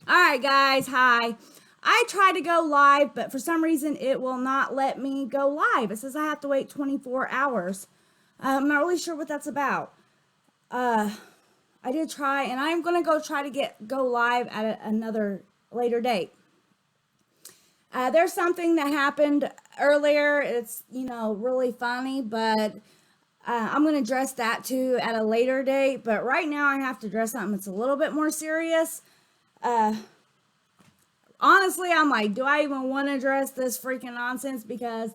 Alright guys, hi. I tried to go live, but for some reason it will not let me go live. It says I have to wait 24 hours. I'm not really sure what that's about. I did try, and I'm going to try to go live at another later date. There's something that happened earlier. It's, really funny, but I'm going to address that too at a later date. But right now I have to address something that's a little bit more serious. Honestly, I'm like, do I even want to address this freaking nonsense? Because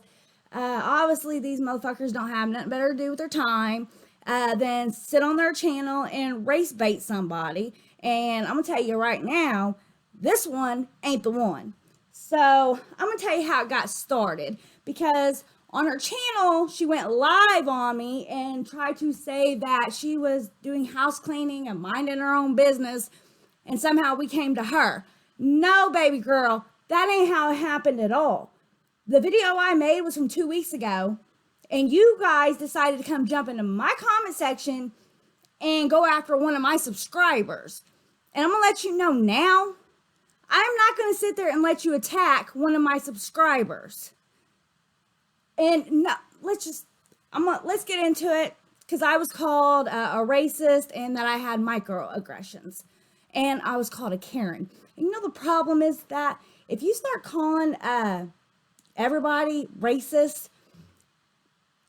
obviously these motherfuckers don't have nothing better to do with their time than sit on their channel and race bait somebody. And I'm going to tell you right now, this one ain't the one. So I'm going to tell you how it got started. Because on her channel, she went live on me and tried to say that she was doing house cleaning and minding her own business. And somehow we came to her. No, baby girl, that ain't how it happened at all. The video I made was from 2 weeks ago, and you guys decided to come jump into my comment section and go after one of my subscribers. And I'm going to let you know now, I'm not going to sit there and let you attack one of my subscribers. And no, let's get into it, because I was called a racist and that I had microaggressions. And I was called a Karen. And the problem is that if you start calling everybody racist,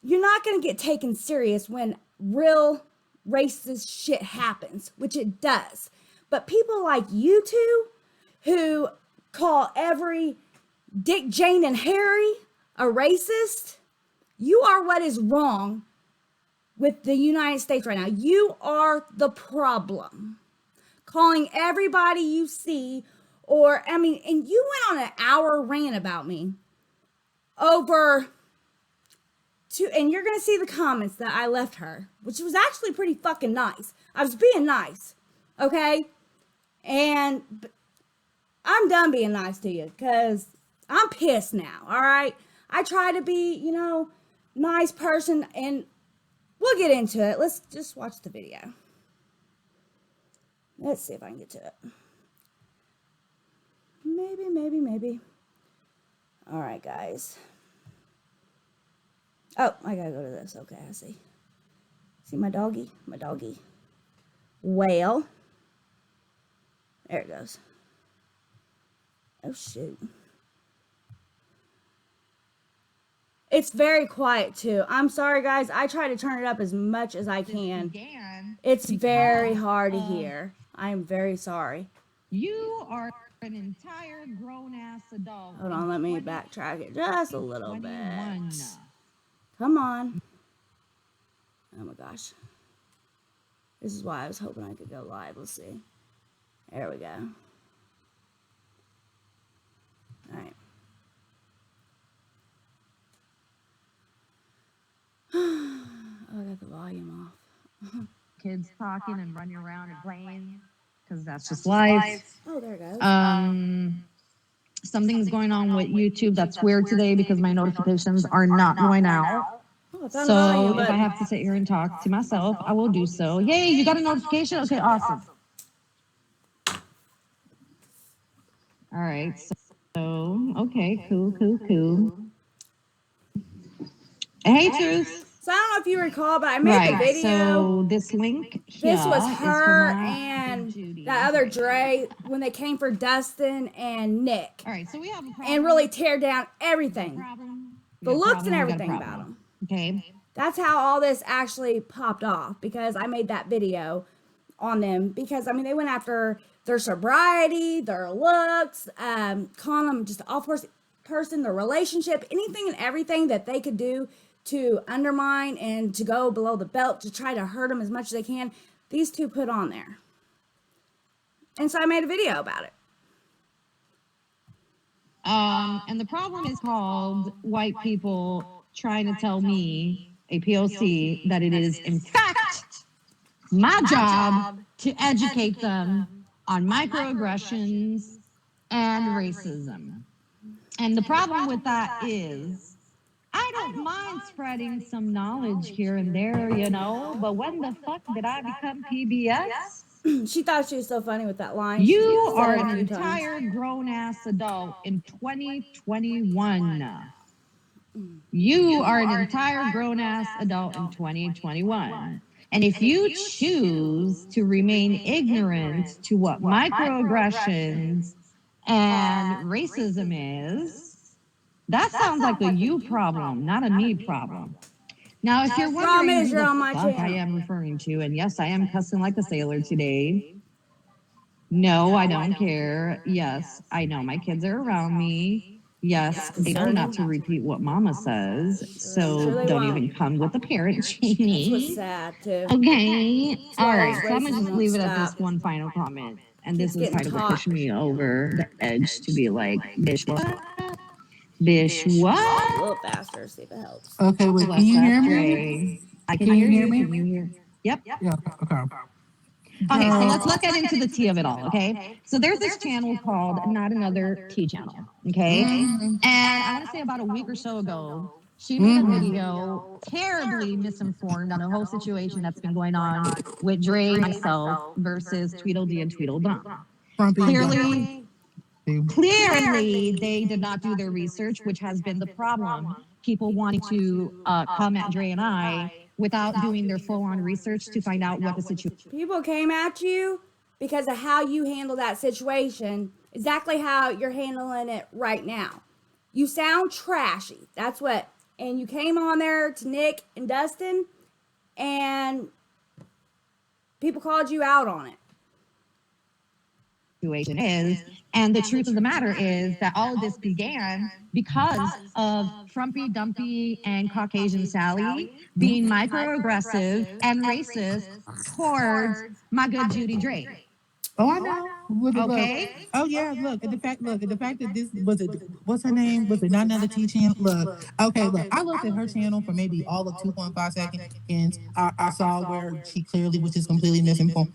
you're not going to get taken serious when real racist shit happens, which it does. But people like you two, who call every Dick, Jane, and Harry a racist, you are what is wrong with the United States right now. You are the problem. Calling everybody you see, and you went on an hour rant about me and you're going to see the comments that I left her, which was actually pretty fucking nice. I was being nice, okay? And I'm done being nice to you, because I'm pissed now, all right? I try to be, nice person, and we'll get into it. Let's just watch the video. Let's see if I can get to it. Maybe. All right, guys. Oh, I gotta go to this. Okay, I see. See my doggy? My doggy. Well. There it goes. Oh, shoot. It's very quiet, too. I'm sorry, guys. I try to turn it up as much as I can. It's very hard to hear. I am very sorry. You are an entire grown-ass adult. Hold on, let me backtrack it just a little bit. Come on. Oh my gosh. This is why I was hoping I could go live. Let's see. There we go. Alright. Oh, I got the volume off. Kids talking and running around and playing, because that's just life. Oh, there it goes. Something's going on with YouTube that's weird today, because my notifications are not going out. So if I have to sit here and talk to myself, I will do so. Yay, you got a notification? Okay, awesome. All right, so okay, cool. Hey, Truth. So I don't know if you recall, but I made the video. So this link here, this was her and that other Dre when they came for Dustin and Nick. All right, so we have a problem. And really tear down everything. The looks and everything about them. Okay. That's how all this actually popped off, because I made that video on them. Because, they went after their sobriety, their looks, calling them just an awful person, their relationship, anything and everything that they could do to undermine and to go below the belt to try to hurt them as much as they can. These two put on there. And so I made a video about it. And the problem is called white people trying to tell me, a POC, that it is, in fact, my job to educate them on microaggressions and racism. And the problem with that is, I don't mind spreading some knowledge here and there, but when the fuck did I become PBS? She thought she was so funny with that line. You She said are it a an few times. entire grown-ass adult in 2021. You are an entire grown-ass adult in 2021. And if you choose to remain ignorant to what microaggressions and racism is, that sounds like a you problem, not a me problem. Now, if you're Problem wondering is, who you're the on my fuck I channel. am referring to, and yes, I am cussing like a sailor today. No, I don't care. Yes, I know my kids are around me. Yes, they know not to repeat what mama says, so they don't won't. even come with the parent That's what's shaming. sad too. Okay, why all this right, so I'm gonna racism just won't leave it at stop. this one final comment. And Keeps this is getting kind of what taught. pushed me over the edge to be like, bitch, what? Bitch, what? A little faster, see if it helps. Okay, wait, can you hear me? I can Can you hear hear you. me? Can you hear? Yep. Yeah, okay. Okay, so Girl. let's get into the tea of it all, okay? So there's this channel called Not Another Tea Channel, okay? And I want to say about a week or so ago, she made a video terribly misinformed on the whole situation that's been going on with Dre, myself, versus Tweedledee and Tweedledum. Clearly, they did not do their research, which has been the problem. People wanting to come at Dre and I without doing their full-on research to find out what the situation. People came at you because of how you handle that situation, exactly how you're handling it right now. You sound trashy. That's what. And you came on there to Nick and Dustin, and people called you out on it. Situation is, and the truth of the matter is that all of this began because of Frumpy Dumpy and Caucasian Sally being microaggressive and racist towards my good Judy Drake. Oh, I know. Okay. Oh yeah, look at the fact. Look at the fact that this was it. What's her name? Was it Not Another Tea Channel? Look. Okay, look. I looked at her channel for maybe all of 2.5 seconds. I saw where she clearly was just completely misinformed.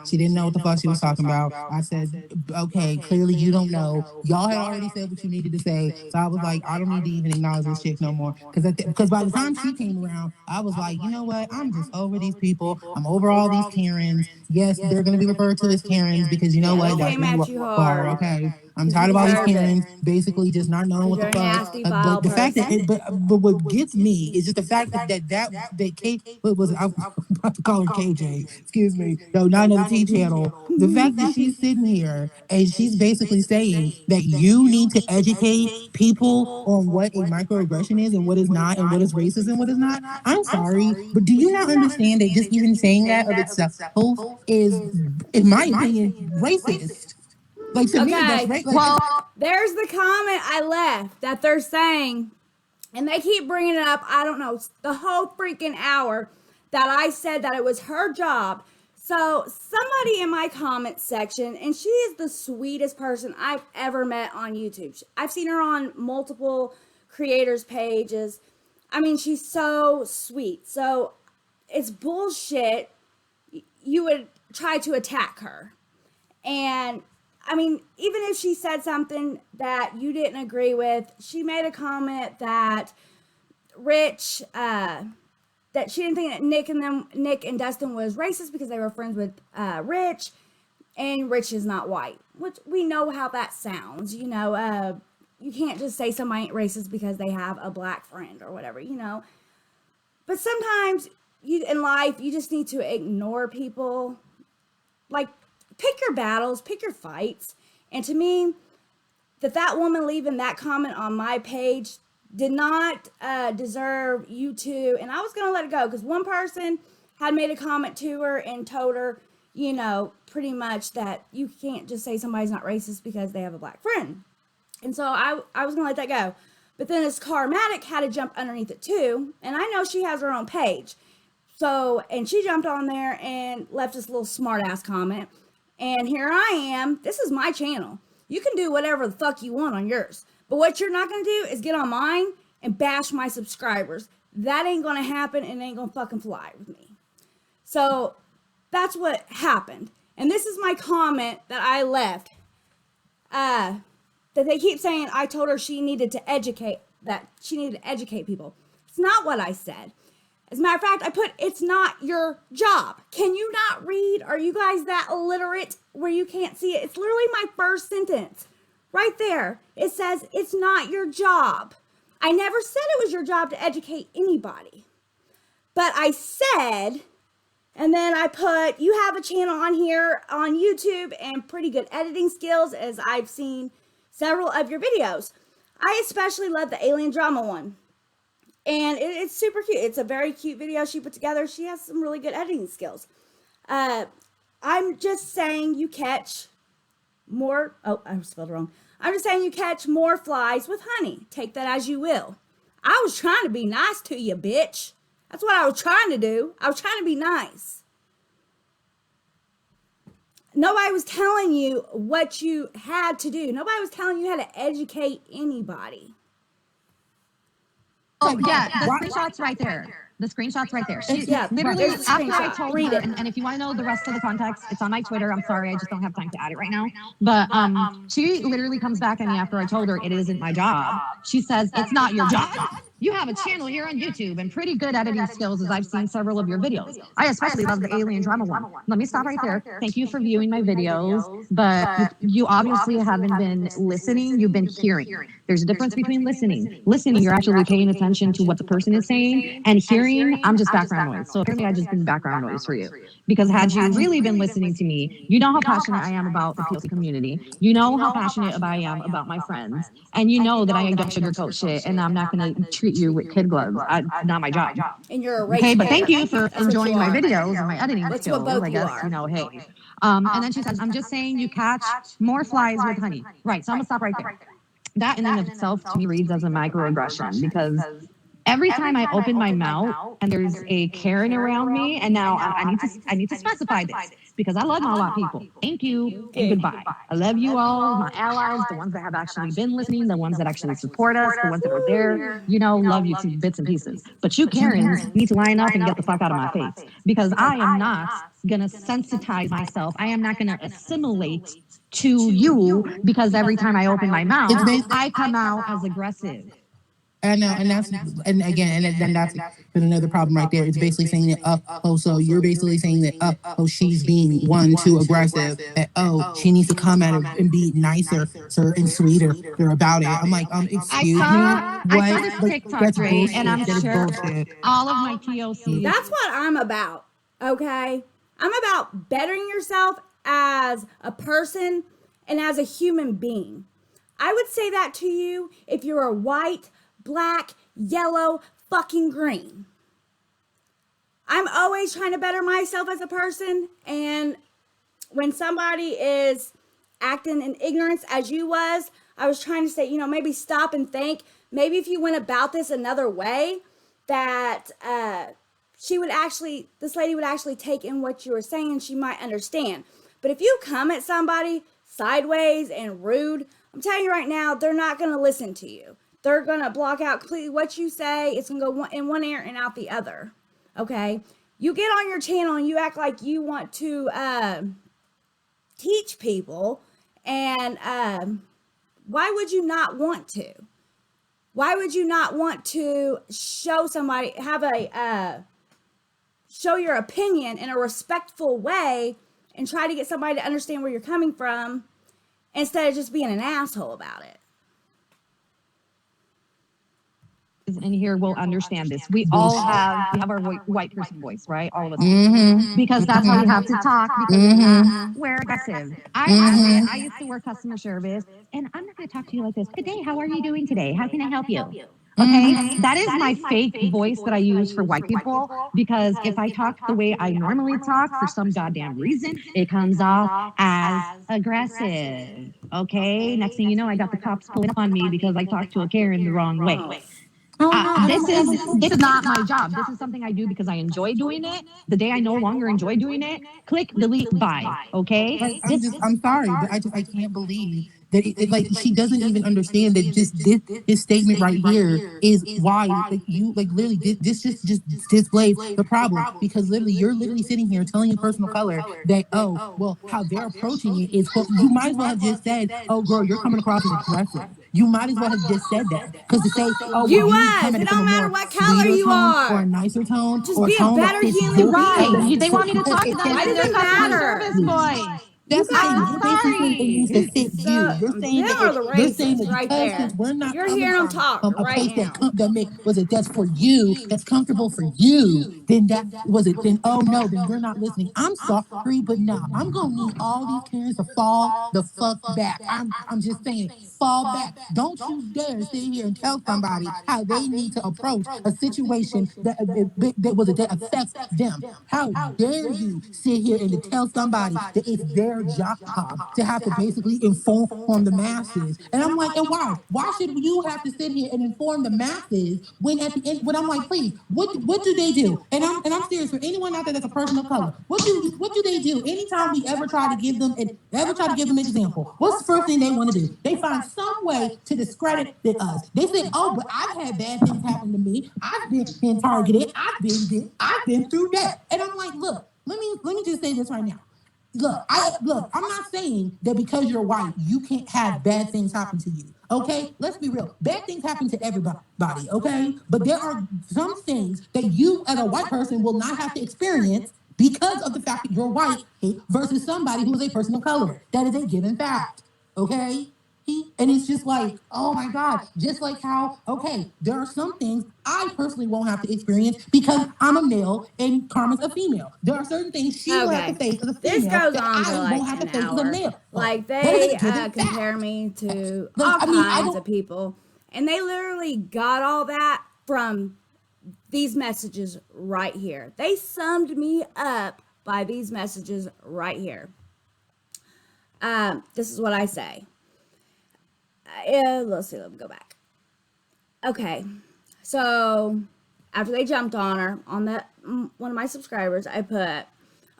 She didn't know what the fuck she was talking about. I said, okay, clearly you don't know. Y'all had already said what you needed to say, so I was like, I don't need to even acknowledge this chick no more. Because by the time she came around, I was like, you know what? I'm just over these people. I'm over all these Karens. Yes, they're gonna be referred to as Karens because you know what? They That's came what at you hard. okay. I'm tired of all these Karens basically just not knowing what the You're a fuck. nasty, vile But the fact that, person. but what gets me is just the fact that Kate, what was it? I'm about to call her KJ. Excuse me. No, Not Another Tea Channel. The fact that she's sitting here and she's basically saying that you need to educate people on what a microaggression is and what is not, and what is racist and what is not. I'm sorry, but do you not understand that just even saying that of itself is, in my opinion, racist? Like to me, that's right. Like, Well, there's the comment I left that they're saying, and they keep bringing it up. I don't know, the whole freaking hour that I said that it was her job. So somebody in my comment section, and she is the sweetest person I've ever met on YouTube. I've seen her on multiple creators' pages. I mean, she's so sweet. So it's bullshit. You would try to attack her. And I mean, even if she said something that you didn't agree with, she made a comment that Rich, that she didn't think that Nick and Dustin was racist because they were friends with Rich, and Rich is not white, which we know how that sounds. You know, you can't just say somebody ain't racist because they have a black friend or whatever. You know, but sometimes in life you just need to ignore people. Like, pick your battles, pick your fights. And to me, that woman leaving that comment on my page did not deserve you to. And I was going to let it go because one person had made a comment to her and told her, you know, pretty much that you can't just say somebody's not racist because they have a black friend. And so I was going to let that go. But then this Karmatic had to jump underneath it too. And I know she has her own page. So, and she jumped on there and left this little smart ass comment. And here I am. This is my channel. You can do whatever the fuck you want on yours. But what you're not going to do is get on mine and bash my subscribers. That ain't going to happen and ain't going to fucking fly with me. So that's what happened. And this is my comment that I left. That they keep saying I told her she needed to educate people. It's not what I said. As a matter of fact, I put, it's not your job. Can you not read? Are you guys that illiterate where you can't see it? It's literally my first sentence. Right there. It says, it's not your job. I never said it was your job to educate anybody. But I said, and then I put, you have a channel on here on YouTube and pretty good editing skills, as I've seen several of your videos. I especially love the alien drama one. And it's super cute. It's a very cute video she put together. She has some really good editing skills. I'm just saying you catch more, oh, I spelled it wrong. I'm just saying you catch more flies with honey. Take that as you will. I was trying to be nice to you, bitch. That's what I was trying to do. I was trying to be nice. Nobody was telling you what you had to do. Nobody was telling you how to educate anybody. Oh, yeah, the screenshot's right there. The screenshot's right there. She literally, after I told her, and if you want to know the rest of the context, it's on my Twitter. I'm sorry, I just don't have time to add it right now. But she literally comes back at me after I told her it isn't my job. She says, it's not your job. You have a channel here on YouTube and pretty good editing skills, as I've seen several of your videos. I especially love the alien drama one. Let me stop right there. Thank you for viewing my videos, but you obviously haven't been listening, you've been hearing. There's a difference between listening. Listening, you're actually paying attention to what the person is saying, and hearing, I'm just background noise. So apparently I just been background noise for you. Because had you really been listening to me, you know how passionate I am about the POC community. You know how passionate I am about my friends. And you know that I don't sugarcoat shit, and I'm not going to treat you with kid gloves. Not my job. And you're a race Okay, but hater. thank you for That's what enjoying you my are. videos and my editing That's skills. what both I you guess, are. you know, hey. And then she says, I'm just saying you catch more flies with honey. Right, so I'm going to stop right there. That in and of itself to me reads as a microaggression, because every time I open my mouth and there's a Karen around me, and now I need to specify this, because I love my lot people. Thank you and goodbye. I love you all, my allies, the ones that have actually been listening, the ones that actually support us, the ones that are there, you know, love you to bits and pieces. But you Karens need to line up and get the fuck out of my face, because I am not gonna sensitize myself. I am not gonna assimilate to you, because every time I open my mouth, I come out as aggressive. I know, and that's, and again, and then that's been another problem right there. It's basically saying that, so you're basically saying that, she's being one too aggressive. That, she needs to come at her and be nicer, and sweeter about it. I'm like, excuse me, I saw this Like, TikTok, that's right? bullshit. And I'm That is sure bullshit. all of my POCs. That's what I'm about, okay? I'm about bettering yourself as a person and as a human being. I would say that to you if you're a white, black, yellow, fucking green. I'm always trying to better myself as a person, and when somebody is acting in ignorance as you was, I was trying to say, you know, maybe stop and think. Maybe if you went about this another way, that this lady would actually take in what you were saying, she might understand. But if you come at somebody sideways and rude, I'm telling you right now, they're not going to listen to you. They're going to block out completely what you say. It's going to go in one ear and out the other. Okay? You get on your channel and you act like you want to teach people. And why would you not want to? Why would you not want to show somebody, show your opinion in a respectful way and try to get somebody to understand where you're coming from instead of just being an asshole about it? In here will understand this. We all have our white person voice, right? All of us. Because that's how we have to talk, because we're aggressive. I used to work customer service, and I'm not going to talk to you like this. Good day, how are you doing today? How can I help you? Okay, that is my fake voice that I use for white people, because if I talk the way I normally talk, for some goddamn reason, it comes off as aggressive. Okay, next thing you know, I got the cops pulling up on me because I talked to a Karen the wrong way. This is not my job. This is something I do because I enjoy doing it. The day I no longer enjoy doing it, click delete, bye. Okay. I'm sorry, but I can't believe that like she doesn't even understand that just this statement right here is why like you like literally this just displays the problem, because literally you're literally sitting here telling a person of color that, oh well, how they're approaching it is, well, you might as well have just said, oh girl, you're coming across as aggressive. You might as well have just said that, because to say, oh well, You you come was. at It it from a don't matter more what color sweeter you tone or a are. nicer tone Just or a be a tone that better fits human your Right. being. They want me to because talk to it them Why fits in does their it customer matter? service voice. You that's the thing. guys, You're basically saying it needs to sorry. fit you. So You're saying them that are the you're saying racists that right because since there. we're not You're coming hearing them from talk a right place now. that make was it that's for you, that's comfortable for you, then that was it. Then oh no, then we're not listening. I'm sorry, but no, I'm gonna need all these Karens to fall the fuck back. I'm just saying, fall back. Don't you dare sit here and tell somebody how they need to approach a situation that affects them. How dare you sit here and to tell somebody that it's their job to have to basically inform the masses? And I'm like, and why? Why should you have to sit here and inform the masses when at the end, when I'm like, please, what do they do? And I'm serious, for anyone out there that's a person of color, what do they do anytime we ever try to give them an example? What's the first thing they want to do? They find some way to discredit us. They say, oh, but I've had bad things happen to me. I've been targeted. I've been this. I've been through that. And I'm like, look, let me just say this right now. Look, I'm not saying that because you're white, you can't have bad things happen to you. Okay? Let's be real. Bad things happen to everybody, okay? But there are some things that you as a white person will not have to experience because of the fact that you're white versus somebody who is a person of color. That is a given fact. Okay? And it's just like, oh my God, just like how, okay, there are some things I personally won't have to experience because I'm a male and Karma's a female. There are certain things she will have to Okay. face as a This female goes that on for I like won't have to an face as a hour. male. Like That is they a given compare fact. me to Like, all I mean, I kinds of don't. people. And they literally got all that from these messages right here. They summed me up by these messages right here. This is what I say. Let's see, let me go back. Okay, so after they jumped on her, on that one of my subscribers, I put,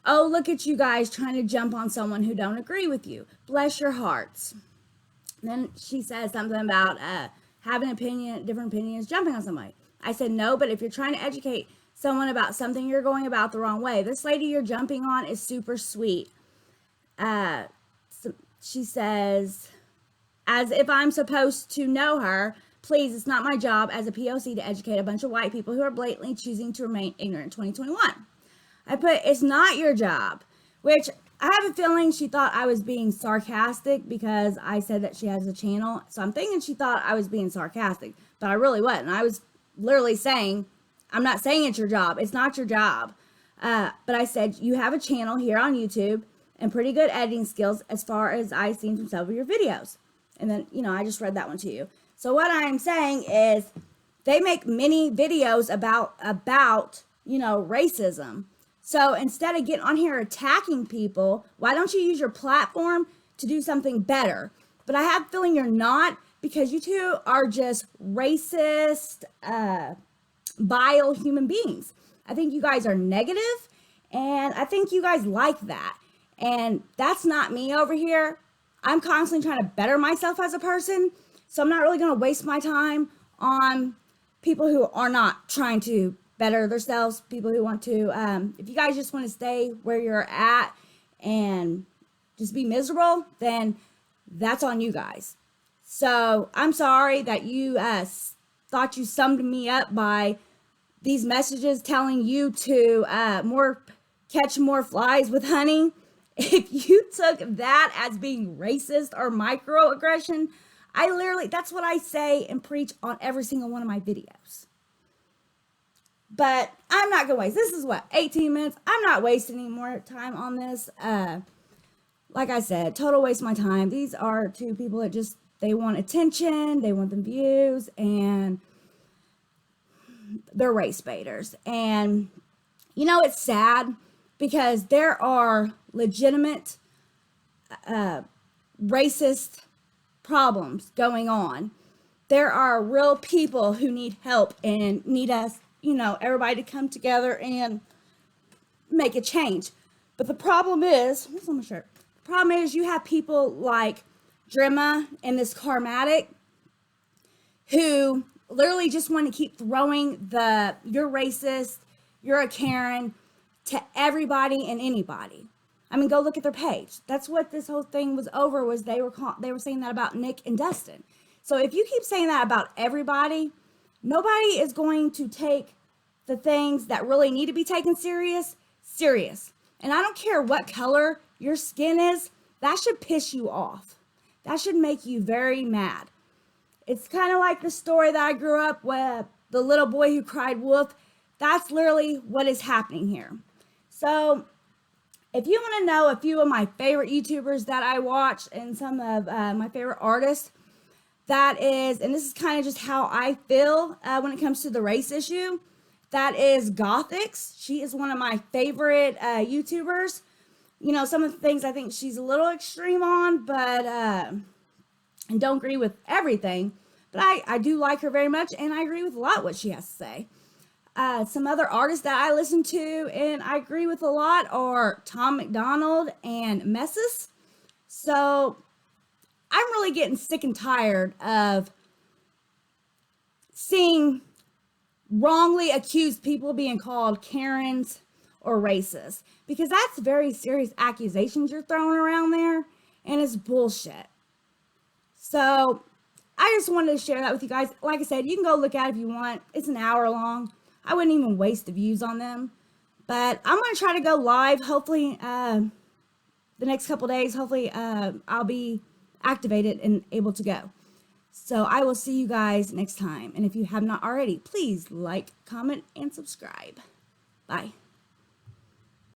oh, look at you guys trying to jump on someone who don't agree with you. Bless your hearts. And then she says something about having different opinions, jumping on somebody. I said, no, but if you're trying to educate someone about something, you're going about the wrong way. This lady you're jumping on is super sweet. So she says, as if I'm supposed to know her. Please, it's not my job as a POC to educate a bunch of white people who are blatantly choosing to remain ignorant in 2021. I put, it's not your job, which I have a feeling she thought I was being sarcastic because I said that she has a channel. So I'm thinking she thought I was being sarcastic, but I really wasn't. I was literally saying, I'm not saying it's your job. It's not your job. But I said, you have a channel here on YouTube and pretty good editing skills as far as I've seen from several of your videos. And then, I just read that one to you. So what I'm saying is they make many videos about racism. So instead of getting on here attacking people, why don't you use your platform to do something better? But I have a feeling you're not, because you two are just racist, vile human beings. I think you guys are negative, and I think you guys like that. And that's not me over here. I'm constantly trying to better myself as a person. So I'm not really going to waste my time on people who are not trying to better themselves, people who want to, if you guys just want to stay where you're at and just be miserable, then that's on you guys. So I'm sorry that you thought you summed me up by these messages telling you to catch more flies with honey. If you took that as being racist or microaggression, that's what I say and preach on every single one of my videos. But I'm not gonna waste. This is 18 minutes. I'm not wasting any more time on this. Like I said, total waste of my time. These are two people that they want attention, they want the views, and they're race baiters. And it's sad because there are legitimate racist problems going on. There are real people who need help and need us, everybody to come together and make a change. But the problem is, what's on my shirt? The problem is you have people like Drimma and this Karmatic, who literally just want to keep throwing the "you're racist, you're a Karen" to everybody and anybody. I mean, go look at their page. That's what this whole thing was over. Was they were saying that about Nick and Dustin. So if you keep saying that about everybody, nobody is going to take the things that really need to be taken serious. And I don't care what color your skin is. That should piss you off. That should make you very mad. It's kind of like the story that I grew up with, the little boy who cried wolf. That's literally what is happening here. So if you want to know a few of my favorite YouTubers that I watch and some of my favorite artists, that is, and this is kind of just how I feel when it comes to the race issue, that is Gothix. She is one of my favorite YouTubers. You know, some of the things I think she's a little extreme on, but and don't agree with everything. But I do like her very much, and I agree with a lot what she has to say. Some other artists that I listen to and I agree with a lot are Tom McDonald and Messis. So I'm really getting sick and tired of seeing wrongly accused people being called Karens or racist, because that's very serious accusations you're throwing around there, and it's bullshit. So I just wanted to share that with you guys. Like I said, you can go look at it if you want. It's an hour long. I wouldn't even waste the views on them. But I'm going to try to go live, hopefully, the next couple days. Hopefully, I'll be activated and able to go. So I will see you guys next time. And if you have not already, please like, comment, and subscribe. Bye.